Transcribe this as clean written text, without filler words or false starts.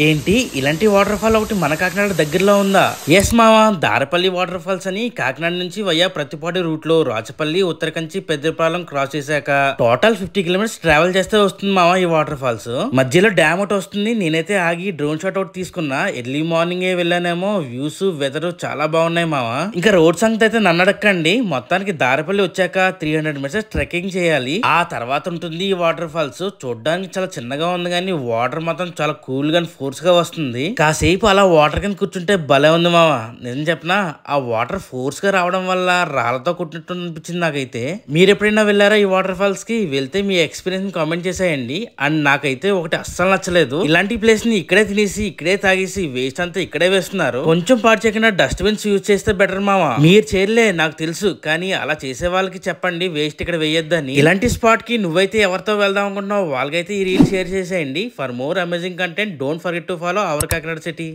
ఏంటి ఇలాంటి water fall ఒకటి మన కాకినాడ దగ్గరలో ఉందా? ఎస్ మావా, దారపల్లి వాటర్ ఫాల్స్ అని కాకినాడ నుంచి వయ్యా ప్రతిపాటి రూట్ లో రాచపల్లి ఉత్తరకంచి పెద్దపాలెం క్రాస్ చేశాక టోటల్ 50 కిలోమీటర్స్ ట్రావెల్ చేస్తే వస్తుంది మావా ఈ వాటర్ ఫాల్స్. మధ్యలో డ్యామ్ ఒకటి వస్తుంది. నేనైతే ఆగి డ్రోన్ షాట్ ఒకటి తీసుకున్నా. ఎర్లీ మార్నింగ్ వెళ్ళానేమో. వ్యూస్ వెదర్ చాలా బాగున్నాయి మావా. ఇంకా రోడ్ సంగతి అయితే నన్ను అడక్కండి. మొత్తానికి దారపల్లి వచ్చాక 300 మీటర్స్ ట్రెక్కింగ్ చేయాలి. ఆ తర్వాత ఉంటుంది ఈ వాటర్ ఫాల్స్. చూడడానికి చాలా చిన్నగా ఉంది కానీ వాటర్ మాత్రం చాలా కూల్ గా ఫోర్స్ గా వస్తుంది. కాసేపు అలా వాటర్ కింద కూర్చుంటే భలే ఉంది మావా. నిజం చెప్పనా, ఆ వాటర్ ఫోర్స్ గా రావడం వల్ల రాళ్లతో కొట్టినట్టు అనిపించింది నాకైతే. మీరు ఎప్పుడైనా వెళ్ళారా ఈ వాటర్ ఫాల్స్ కి? వెళ్తే మీ ఎక్స్పీరియన్స్ కామెంట్ చేసేయండి. అండ్ నాకైతే ఒకటి అస్సలు నచ్చలేదు, ఇలాంటి ప్లేస్ ని ఇక్కడే తినేసి ఇక్కడే తాగేసి వేస్ట్ అంతా ఇక్కడే వేస్తున్నారు. కొంచెం పాటు చేయకుండా డస్ట్బిన్స్ యూజ్ చేస్తే బెటర్ మావా. మీరు చేయలే నాకు తెలుసు, కానీ అలా చేసే వాళ్ళకి చెప్పండి వేస్ట్ ఇక్కడ వేయొద్దని. ఇలాంటి స్పాట్ కి నువ్వైతే ఎవరితో వెళ్దాం అనుకుంటున్నావు వాళ్ళకైతే ఈ రీల్ షేర్ చేసేయండి. For more amazing content don't forget to follow our Kakinada City.